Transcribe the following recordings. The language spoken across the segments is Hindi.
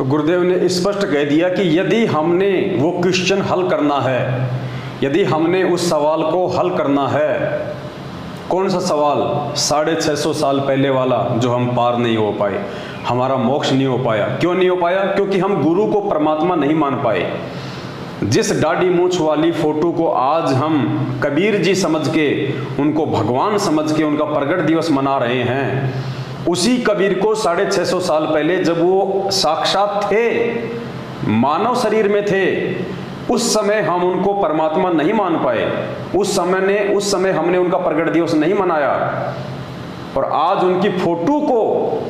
तो गुरुदेव ने स्पष्ट कह दिया कि यदि हमने वो क्वेश्चन हल करना है, यदि हमने उस सवाल को हल करना है, कौन सा सवाल? 650 साल पहले वाला जो हम पार नहीं हो पाए, हमारा मोक्ष नहीं हो पाया। क्यों नहीं हो पाया? क्योंकि हम गुरु को परमात्मा नहीं मान पाए। जिस दाढ़ी मूछ वाली फोटो को आज हम कबीर जी समझ के, उनको भगवान समझ के उनका प्रगट दिवस मना रहे हैं, उसी कबीर को 650 साल पहले जब वो साक्षात थे, मानव शरीर में थे, उस समय हम उनको परमात्मा नहीं मान पाए। उस समय हमने उनका प्रगट दिवस नहीं मनाया, और आज उनकी फोटो को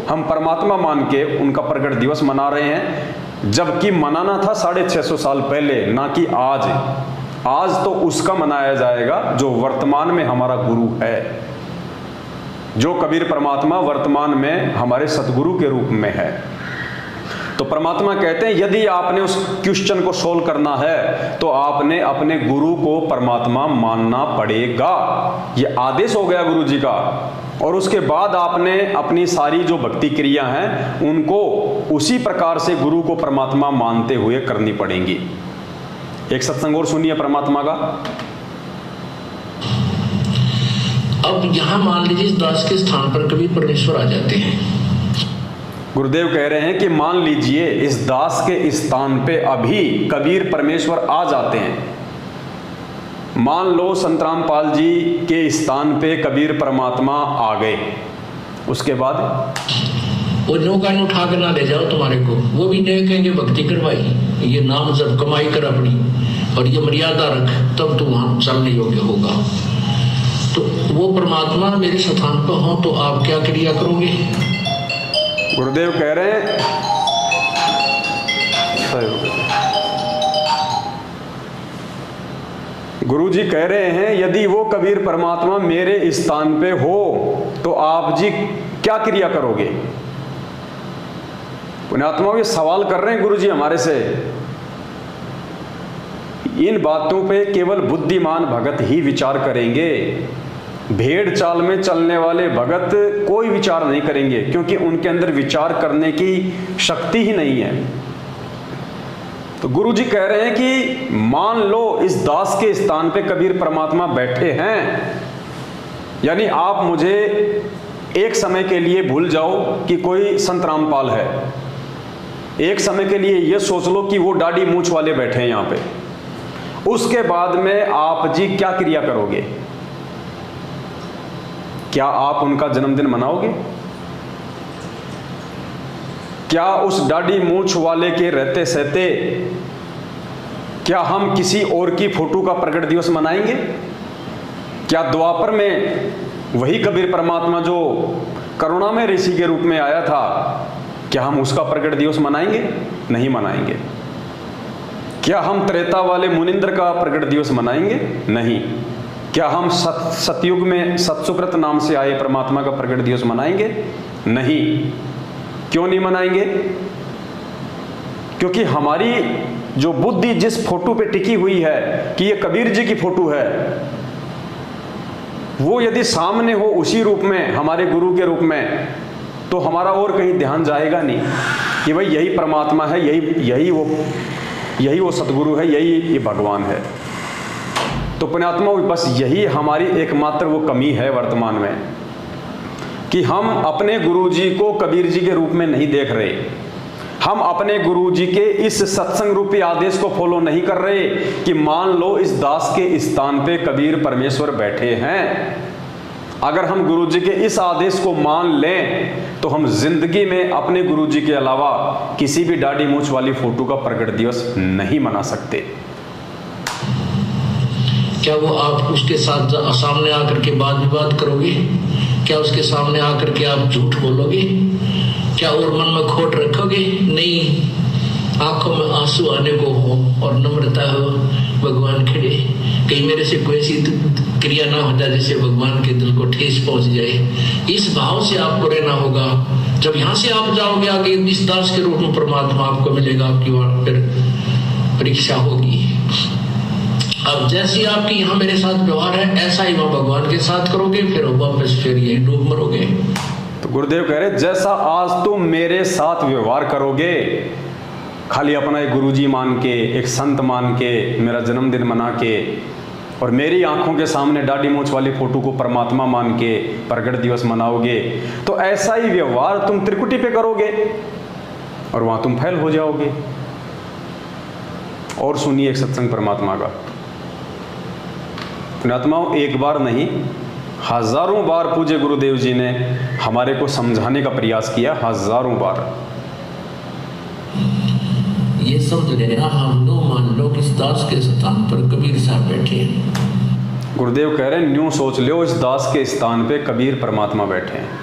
हम परमात्मा मान के उनका प्रगट दिवस मना रहे हैं, जबकि मनाना था 650 साल पहले, ना कि आज। आज तो उसका मनाया जाएगा जो वर्तमान में हमारा गुरु है, जो कबीर परमात्मा वर्तमान में हमारे सतगुरु के रूप में है। तो परमात्मा कहते हैं यदि आपने उस क्वेश्चन को सोल्व करना है तो आपने अपने गुरु को परमात्मा मानना पड़ेगा। ये आदेश हो गया गुरु जी का। और उसके बाद आपने अपनी सारी जो भक्ति क्रिया हैं उनको उसी प्रकार से गुरु को परमात्मा मानते हुए करनी पड़ेंगी। एक सत्संग और सुनिए परमात्मा का। अब यहां मान लीजिए इस दास के स्थान पर कभी परमेश्वर आ जाते हैं। गुरुदेव कह रहे हैं कि मान लीजिए इस दास के स्थान पे अभी कबीर परमेश्वर आ जाते हैं। मान लो संत रामपाल जी के स्थान पे कबीर परमात्मा आ गए, उसके बाद वो नौका उठा कर ना ले जाओ तुम्हारे को, वो भी नहीं कहेंगे भक्ति करवाई, ये नाम जब कमाई कर अपनी और ये मर्यादा रख, तब तो वहां चलने योग्य होगा। तो वो परमात्मा मेरे स्थान पर हो तो आप क्या क्रिया करोगे? गुरुदेव कह रहे हैं, गुरु जी कह रहे हैं यदि वो कबीर परमात्मा मेरे स्थान पे हो तो आप जी क्या क्रिया करोगे? पुण्यात्माओं ये सवाल कर रहे हैं गुरु जी हमारे से। इन बातों पे केवल बुद्धिमान भगत ही विचार करेंगे। भेड़ चाल में चलने वाले भगत कोई विचार नहीं करेंगे, क्योंकि उनके अंदर विचार करने की शक्ति ही नहीं है। तो गुरु जी कह रहे हैं कि मान लो इस दास के स्थान पे कबीर परमात्मा बैठे हैं, यानी आप मुझे एक समय के लिए भूल जाओ कि कोई संत रामपाल है, एक समय के लिए ये सोच लो कि वो दाढ़ी मूछ वाले बैठे हैं यहाँ पे। उसके बाद में आप जी क्या क्रिया करोगे? क्या आप उनका जन्मदिन मनाओगे? क्या उस दाढ़ी मूछ वाले के रहते सहते क्या हम किसी और की फोटो का प्रगट दिवस मनाएंगे? क्या द्वापर में वही कबीर परमात्मा जो करुणा में ऋषि के रूप में आया था, क्या हम उसका प्रगट दिवस मनाएंगे? नहीं मनाएंगे। क्या हम त्रेता वाले मुनिंद्र का प्रगट दिवस मनाएंगे? नहीं। क्या हम सतयुग में सतसुकृत नाम से आए परमात्मा का प्रगट दिवस मनाएंगे? नहीं। क्यों नहीं मनाएंगे? क्योंकि हमारी जो बुद्धि जिस फोटो पे टिकी हुई है कि ये कबीर जी की फोटो है, वो यदि सामने हो उसी रूप में, हमारे गुरु के रूप में, तो हमारा और कहीं ध्यान जाएगा नहीं कि भाई यही परमात्मा है, यही वो सतगुरु है, यही ये भगवान है। तो पुण्यात्मा बस यही हमारी एकमात्र वो कमी है वर्तमान में कि हम अपने गुरु जी को कबीर जी के रूप में नहीं देख रहे। हम अपने गुरु जी के इस सत्संग रूपी आदेश को फॉलो नहीं कर रहे कि मान लो इस दास के स्थान पे कबीर परमेश्वर बैठे हैं। अगर हम गुरु जी के इस आदेश को मान लें तो हम जिंदगी में अपने गुरु जी के अलावा किसी भी दाढ़ी मूछ वाली फोटो का प्रगट दिवस नहीं मना सकते। क्या वो आप उसके साथ सामने आकर के वाद विवाद करोगे? क्या उसके सामने आकर के आप झूठ बोलोगे? क्या और मन में खोट रखोगे? नहीं। आंखों में आंसू आने को हो और नम्रता हो, भगवान खड़े, कहीं मेरे से कोई ऐसी क्रिया ना हो जाए जिससे भगवान के दिल को ठेस पहुंच जाए। इस भाव से आपको रहना होगा। जब यहाँ से आप जाओगे आगे इस दास के रूप में परमात्मा आपको मिलेगा, आपकी वहां फिर परीक्षा होगी। अब जैसी आपकी यहाँ मेरे साथ व्यवहार है ऐसा ही वहां भगवान के साथ करोगे, फिर वापस फिर ये डूब मरोगे। तो गुरुदेव कह रहे जैसा आज तुम मेरे साथ व्यवहार करोगे खाली अपना एक गुरुजी मान के, एक संत मान के, मेरा जन्मदिन मना के और मेरी आंखों के सामने दाढ़ी मूंछ वाली फोटो को परमात्मा मान के प्रगट दिवस मनाओगे तो ऐसा ही व्यवहार तुम त्रिकुटी पे करोगे और वहां तुम फेल हो जाओगे। और सुनिए एक सत्संग परमात्मा का, पुण्यात्माओं, एक बार नहीं हजारों बार पूज्य गुरुदेव जी ने हमारे को समझाने का प्रयास किया, हजारों बार। ये समझ लेना, हम नो मान लो कि इस दास के स्थान पर कबीर साहब बैठे हैं। गुरुदेव कह रहे हैं न्यू सोच लो इस दास के स्थान पे कबीर परमात्मा बैठे हैं।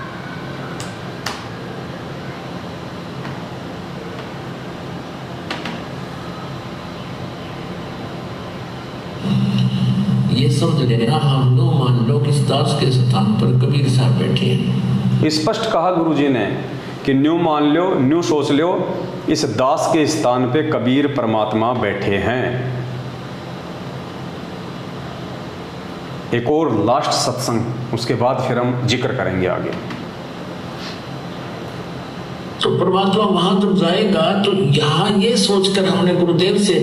ये समझ लेना, हम नो मान लो कि इस दास के स्थान पर कबीर साहब बैठे हैं। स्पष्ट कहा गुरुजी ने कि न्यू मान लो, न्यू सोच लो इस दास के स्थान पे कबीर परमात्मा बैठे हैं। एक और लास्ट सत्संग, उसके बाद फिर हम जिक्र करेंगे आगे। तो परमात्मा वहां जब जाएगा तो यहाँ ये सोचकर हमने गुरुदेव से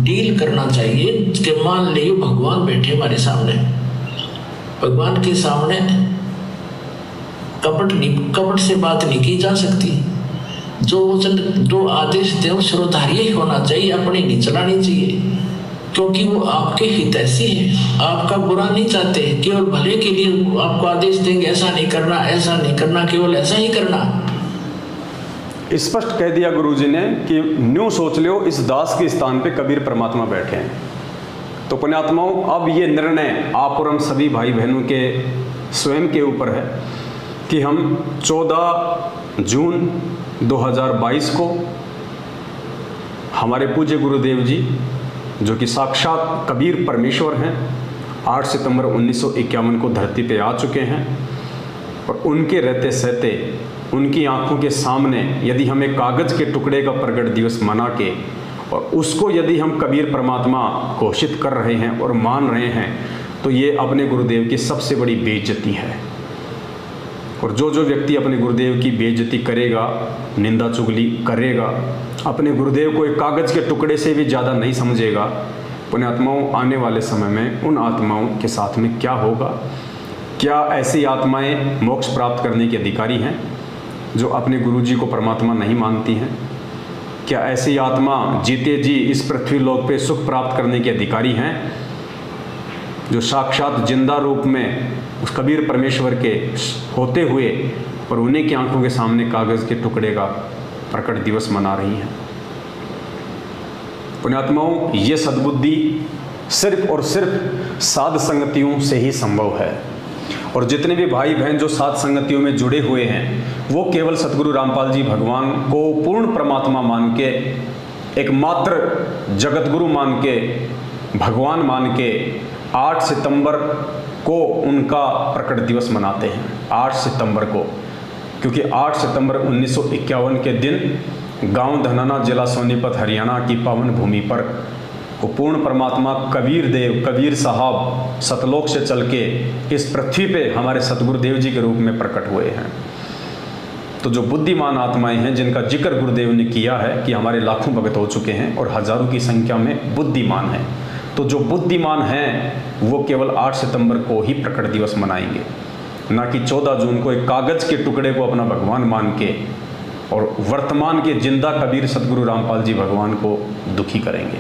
डील करना चाहिए कि मान लियो भगवान बैठे हमारे सामने, भगवान के सामने कपट से बात नहीं की जा सकती। जो आदेश दे वो श्रोधार्य ही होना चाहिए, अपनी नहीं चलानी चाहिए, क्योंकि वो आपके हितैषी है, आपका बुरा नहीं चाहते, केवल भले के लिए आपको आदेश देंगे ऐसा नहीं करना, ऐसा नहीं करना, केवल ऐसा ही करना। स्पष्ट कह दिया गुरुजी ने कि न्यू सोच लो इस दास के स्थान पे कबीर परमात्मा बैठे हैं। तो पुण्यात्माओं, अब ये निर्णय आप और हम सभी भाई बहनों के स्वयं के ऊपर है कि हम 14 जून 2022 को हमारे पूज्य गुरुदेव जी जो कि साक्षात कबीर परमेश्वर हैं, 8 सितंबर 1951 को धरती पे आ चुके हैं और उनके रहते सहते उनकी आंखों के सामने यदि हम एक कागज़ के टुकड़े का प्रगट दिवस मना के और उसको यदि हम कबीर परमात्मा घोषित कर रहे हैं और मान रहे हैं तो ये अपने गुरुदेव की सबसे बड़ी बेइज्जती है। और जो जो व्यक्ति अपने गुरुदेव की बेइज्जती करेगा, निंदा चुगली करेगा, अपने गुरुदेव को एक कागज़ के टुकड़े से भी ज़्यादा नहीं समझेगा, पुण्यात्माओं आने वाले समय में उन आत्माओं के साथ में क्या होगा? क्या ऐसी आत्माएं मोक्ष प्राप्त करने के अधिकारी हैं जो अपने गुरुजी को परमात्मा नहीं मानती हैं? क्या ऐसी आत्मा जीते जी इस पृथ्वी लोक पे सुख प्राप्त करने के अधिकारी हैं जो साक्षात जिंदा रूप में उस कबीर परमेश्वर के होते हुए और उन्हीं की आंखों के सामने कागज़ के टुकड़े का प्रकट दिवस मना रही हैं? पुण्यात्माओं, ये सद्बुद्धि सिर्फ और सिर्फ साध संगतियों से ही संभव है। और जितने भी भाई बहन जो साध संगतियों में जुड़े हुए हैं वो केवल सतगुरु रामपाल जी भगवान को पूर्ण परमात्मा मान के, एकमात्र जगत गुरु मान के, भगवान मान के 8 सितंबर को उनका प्रकट दिवस मनाते हैं। 8 सितंबर को, क्योंकि 8 सितंबर 1951 के दिन गांव धनाना, जिला सोनीपत, हरियाणा की पावन भूमि पर वो पूर्ण परमात्मा कबीर देव, कबीर साहब सतलोक से चल के इस पृथ्वी पे हमारे सतगुरुदेव जी के रूप में प्रकट हुए हैं। तो जो बुद्धिमान आत्माएं हैं जिनका जिक्र गुरुदेव ने किया है कि हमारे लाखों भगत हो चुके हैं और हजारों की संख्या में बुद्धिमान हैं, तो जो बुद्धिमान हैं वो केवल 8 सितंबर को ही प्रकट दिवस मनाएंगे, ना कि 14 जून को एक कागज़ के टुकड़े को अपना भगवान मान के और वर्तमान के जिंदा कबीर सतगुरु रामपाल जी भगवान को दुखी करेंगे।